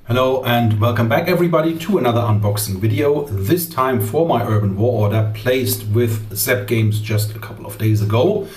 Hello and welcome back everybody to another unboxing video, this time for my Urban War order placed with Seb-Games just a couple of days ago.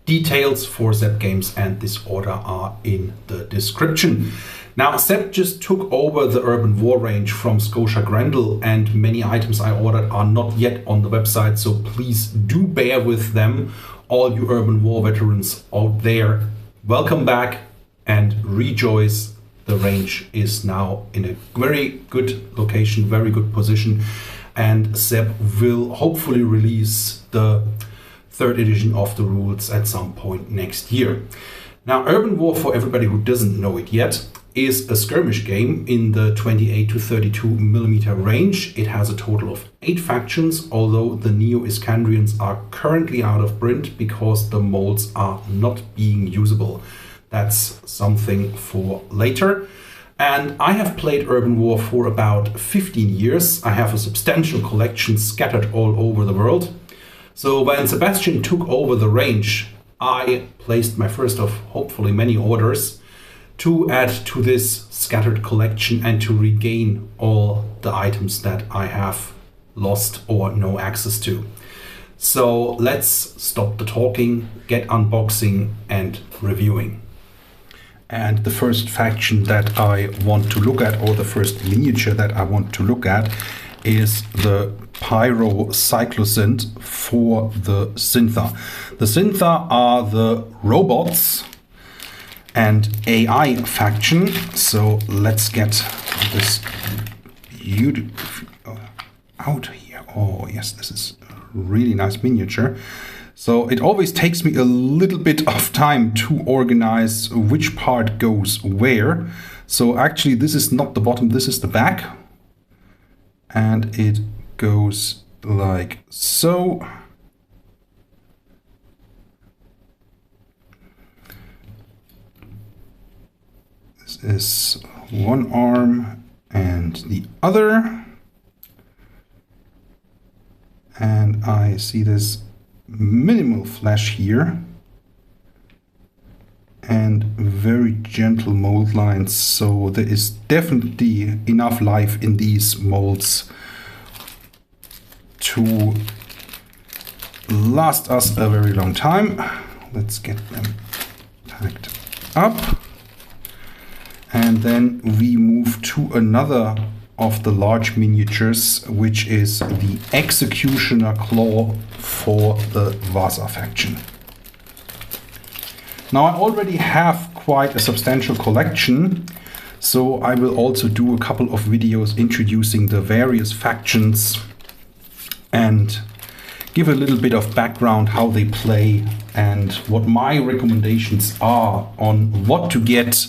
Details for Seb-Games and this order are in the description. Now Seb just took over the Urban War range from Scotia Grendel and many items I ordered are not yet on the website, so please do bear with them. All you Urban War veterans out there, welcome back and rejoice. The range is now in a very good location, very good position, and Seb will hopefully release the third edition of the rules at some point next year. Now, Urban War, for everybody who doesn't know it yet, is a skirmish game in the 28 to 32 millimeter range. It has a total of 8 factions, although the Neo-Iskandrians are currently out of print because the molds are not being usable. That's something for later. And I have played Urban War for about 15 years. I have a substantial collection scattered all over the world. So when Sebastian took over the range, I placed my first of hopefully many orders to add to this scattered collection and to regain all the items that I have lost or no access to. So let's stop the talking, get unboxing and reviewing. And the first faction that I want to look at, or the first miniature that I want to look at, is the Pyro Cyclosynth for the Syntha. The Syntha are the robots and AI faction. So let's get this out here. Oh yes, this is a really nice miniature. So it always takes me a little bit of time to organize which part goes where. So actually this is not the bottom, this is the back. And it goes like so. This is one arm and the other. And I see this minimal flash here and very gentle mold lines, so there is definitely enough life in these molds to last us a very long time. Let's get them packed up, and then we move to another of the large miniatures, which is the Executioner Claw for the Vasa faction. Now I already have quite a substantial collection, so I will also do a couple of videos introducing the various factions and give a little bit of background how they play and what my recommendations are on what to get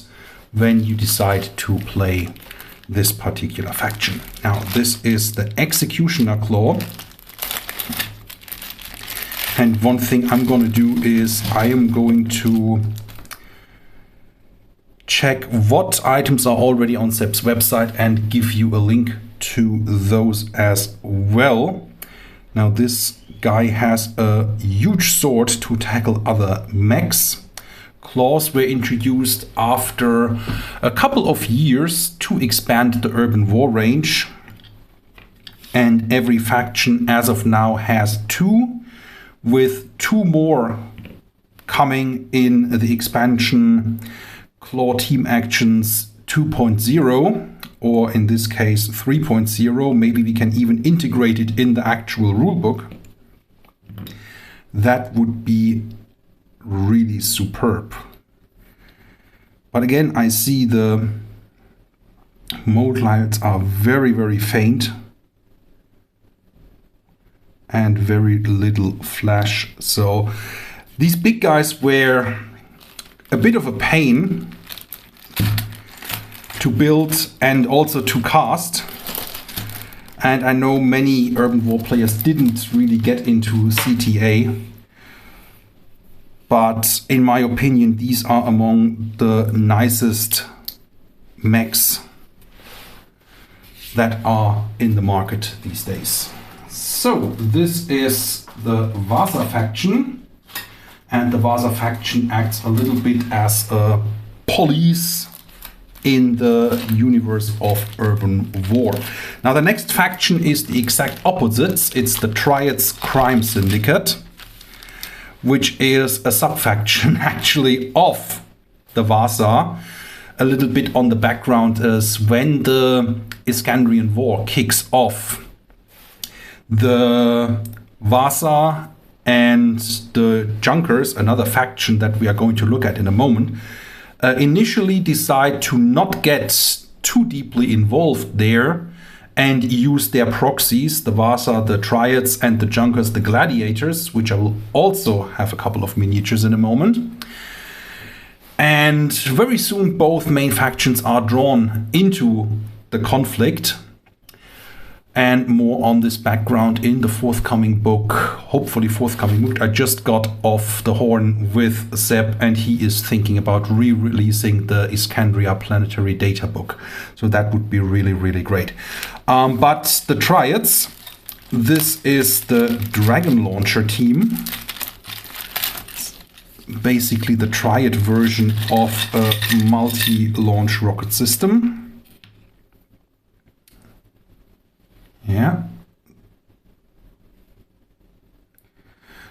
when you decide to play this particular faction. Now this is the Executioner Claw, and one thing I'm going to do is I am going to check what items are already on Seb's website and give you a link to those as well. Now this guy has a huge sword to tackle other mechs. Claws were introduced after a couple of years to expand the Urban War range, and every faction as of now has 2, with 2 more coming in the expansion Claw Team Actions 2.0, or in this case 3.0. Maybe we can even integrate it in the actual rulebook. That would be really superb. But again, I see the mold lines are very, very faint and very little flash. So these big guys were a bit of a pain to build and also to cast. And I know many Urban War players didn't really get into CTA. But in my opinion, these are among the nicest mechs that are in the market these days. So this is the Vasa faction, and the Vasa faction acts a little bit as a police in the universe of Urban War. Now the next faction is the exact opposites. It's the Triads Crime Syndicate, which is a sub-faction actually of the Vasa. A little bit on the background is when the Iskandrian War kicks off, the Vasa and the Junkers, another faction that we are going to look at in a moment, initially decide to not get too deeply involved there and use their proxies, the Vasa, the Triads, and the Junkers, the Gladiators, which I will also have a couple of miniatures in a moment. And very soon both main factions are drawn into the conflict. And more on this background in the forthcoming book, hopefully forthcoming book. I just got off the horn with Seb, and he is thinking about re-releasing the Iskandria Planetary Data book. So that would be really, really great. But the Triads, this is the Dragon Launcher team. It's basically the Triad version of a multi-launch rocket system. Yeah.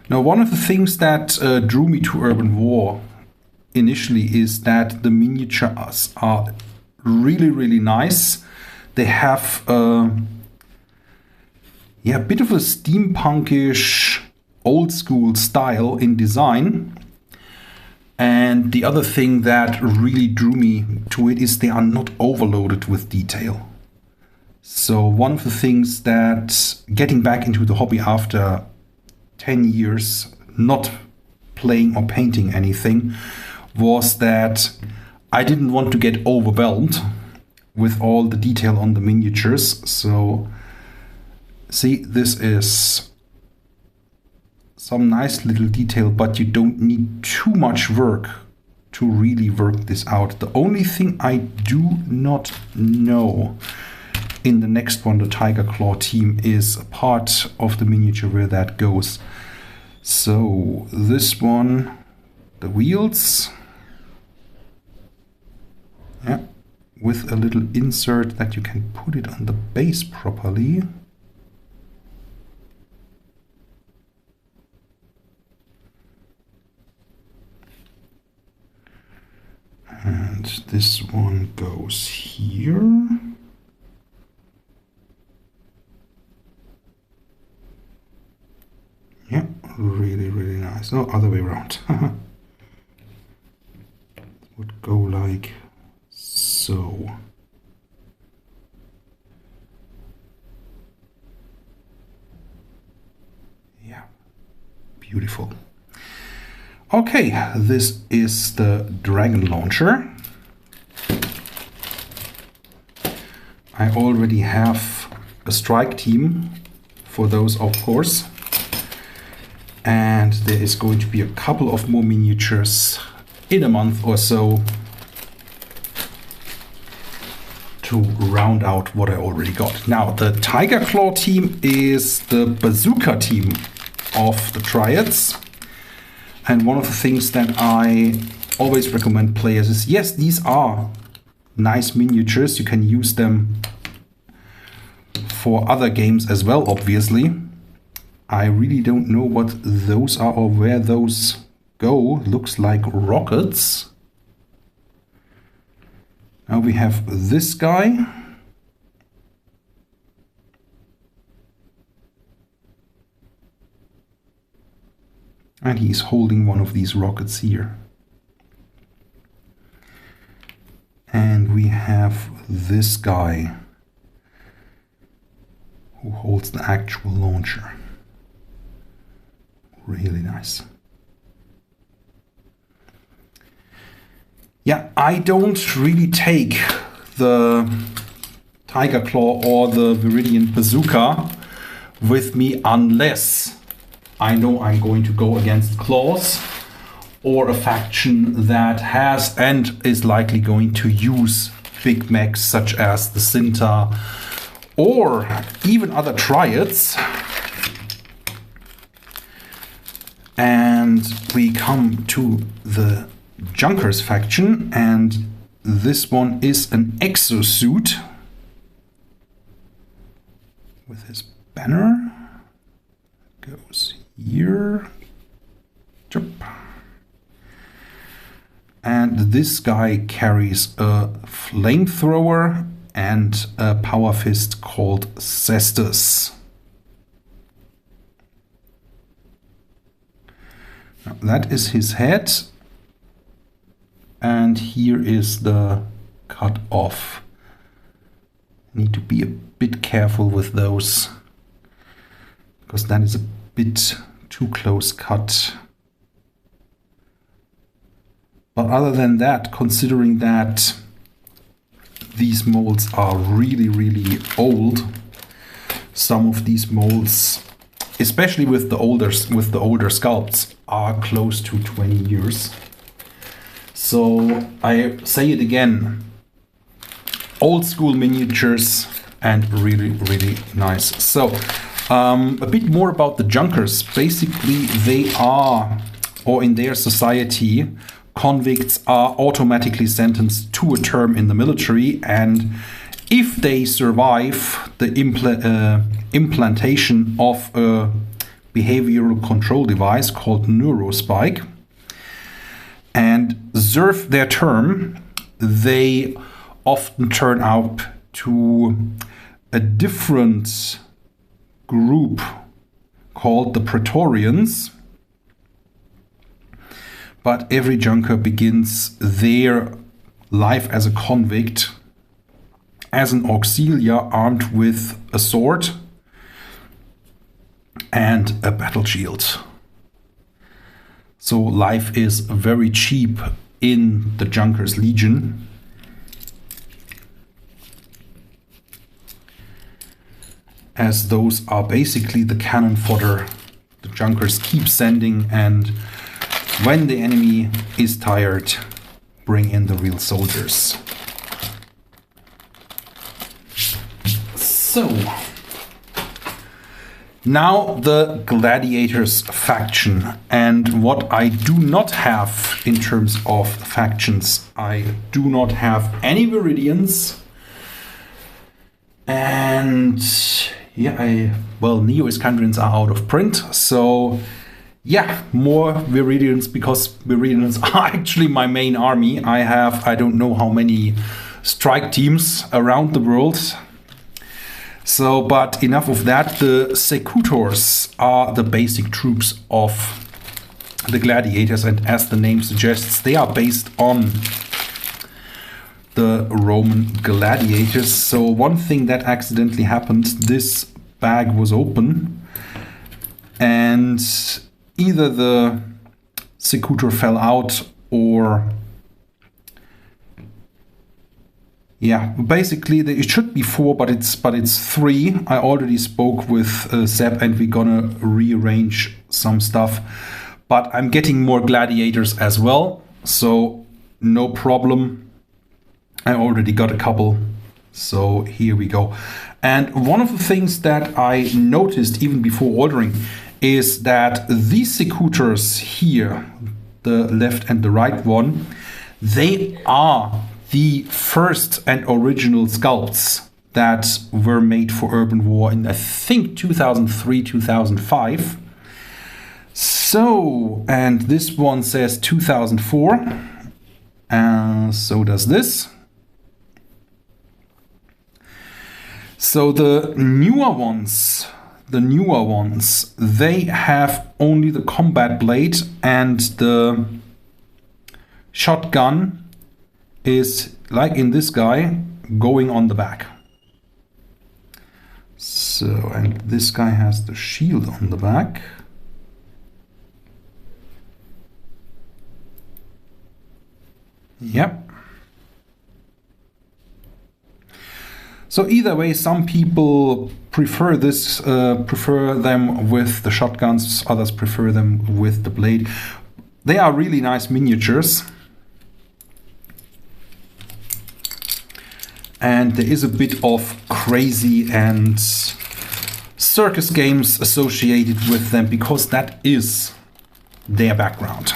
Now, one of the things that drew me to Urban War initially is that the miniatures are really, really nice. They have a bit of a steampunkish, old school style in design. And the other thing that really drew me to it is they are not overloaded with detail. So one of the things that getting back into the hobby after 10 years not playing or painting anything was that I didn't want to get overwhelmed with all the detail on the miniatures. So see, this is some nice little detail, but you don't need too much work to really work this out. The only thing I do not know in the next one, the Tiger Claw team, is a part of the miniature where that goes. So this one, the wheels, yeah, with a little insert that you can put it on the base properly. And this one goes here. Yeah, really, really nice. No, other way around. Would go like so. Yeah, beautiful. Okay, this is the Dragon Launcher. I already have a strike team for those, of course. And there is going to be a couple of more miniatures in a month or so to round out what I already got. Now, the Tiger Claw team is the bazooka team of the Triads. And one of the things that I always recommend players is, yes, these are nice miniatures. You can use them for other games as well, obviously. I really don't know what those are or where those go. Looks like rockets. Now we have this guy. And he's holding one of these rockets here. And we have this guy who holds the actual launcher. Really nice. Yeah, I don't really take the Tiger Claw or the Viridian Bazooka with me unless I know I'm going to go against claws or a faction that has and is likely going to use big mechs such as the Sinta or even other Triads. And we come to the Junkers faction, and this one is an exosuit with his banner. Goes here. And this guy carries a flamethrower and a power fist called Cestus. Now, that is his head. And here is the cut off. Need to be a bit careful with those, because that is a bit too close cut. But other than that, considering that these molds are really, really old, some of these molds, especially with the older sculpts, are close to 20 years. So I say it again, old school miniatures and really, really nice. So a bit more about the Junkers. Basically, they are, or in their society, convicts are automatically sentenced to a term in the military, and if they survive the implantation of a behavioral control device called Neurospike and serve their term, they often turn out to a different group called the Praetorians. But every Junker begins their life as a convict, as an auxiliar armed with a sword and a battle shield. So life is very cheap in the Junkers Legion. As those are basically the cannon fodder the Junkers keep sending, and when the enemy is tired, bring in the real soldiers. So, now the Gladiators faction, and what I do not have in terms of factions. I do not have any Viridians, and yeah, Neo Iskandrians are out of print, so yeah, more Viridians, because Viridians are actually my main army. I have, I don't know how many strike teams around the world. So, but enough of that. The Secutors are the basic troops of the Gladiators, and as the name suggests, they are based on the Roman gladiators. So one thing that accidentally happened, this bag was open, and either the Secutor fell out, or yeah, basically it should be 4, but it's 3. I already spoke with Seb, and we're gonna rearrange some stuff. But I'm getting more gladiators as well, so no problem. I already got a couple, so here we go. And one of the things that I noticed even before ordering is that these Secutors here, the left and the right one, they are the first and original sculpts that were made for Urban War in, I think, 2003, 2005. So, and this one says 2004, and so does this. So the newer ones, they have only the combat blade, and the shotgun is, like in this guy, going on the back. So, and this guy has the shield on the back. Yep. So either way, some people prefer this, prefer them with the shotguns, others prefer them with the blade. They are really nice miniatures. And there is a bit of crazy and circus games associated with them, because that is their background.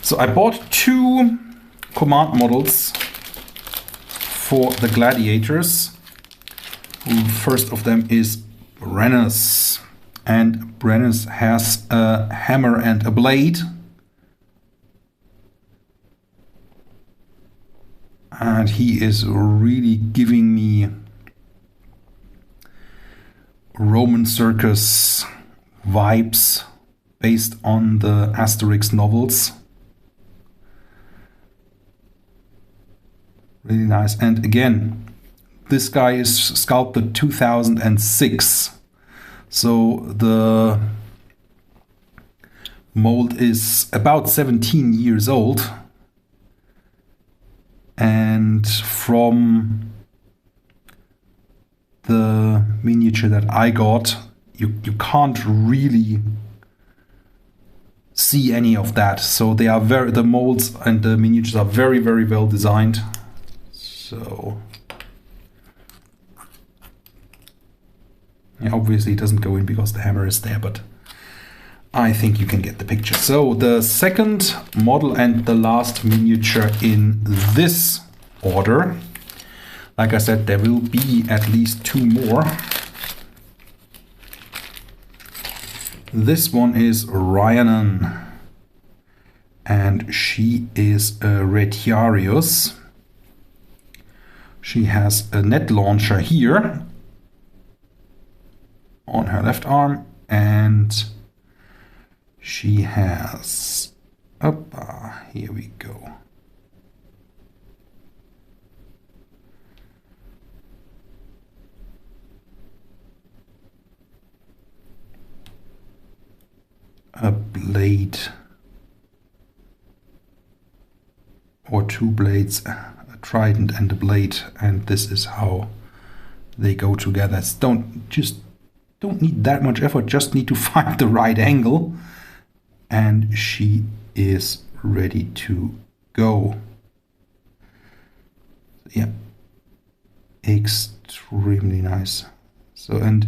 So I bought 2 command models for the gladiators. First of them is Brennus. And Brennus has a hammer and a blade. And he is really giving me Roman circus vibes based on the Asterix novels. Really nice. And again, this guy is sculpted 2006. So the mold is about 17 years old. And from the miniature that I got, you can't really see any of that. So they are the molds and the miniatures are very, very well designed. So yeah, obviously it doesn't go in because the hammer is there, but I think you can get the picture. So the second model and the last miniature in this order, like I said, there will be at least 2 more. This one is Rhiannon, and she is a Retiarius. She has a net launcher here on her left arm, and she has, here we go. A blade or 2 blades, a trident and a blade, and this is how they go together. Don't need that much effort, just need to find the right angle, and she is ready to go. Yeah, extremely nice. So, and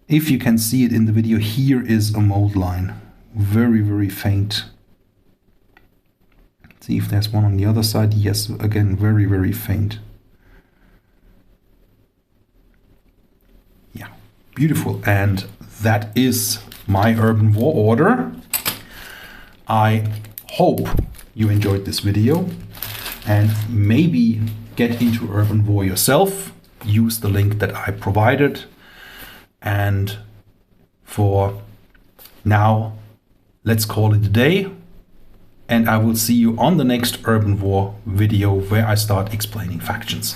if you can see it in the video, here is a mold line, very, very faint. Let's see if there's one on the other side. Yes, again, very, very faint. Yeah, beautiful. And that is my Urban War order. I hope you enjoyed this video and maybe get into Urban War yourself. Use the link that I provided. And for now, let's call it a day. And I will see you on the next Urban War video where I start explaining factions.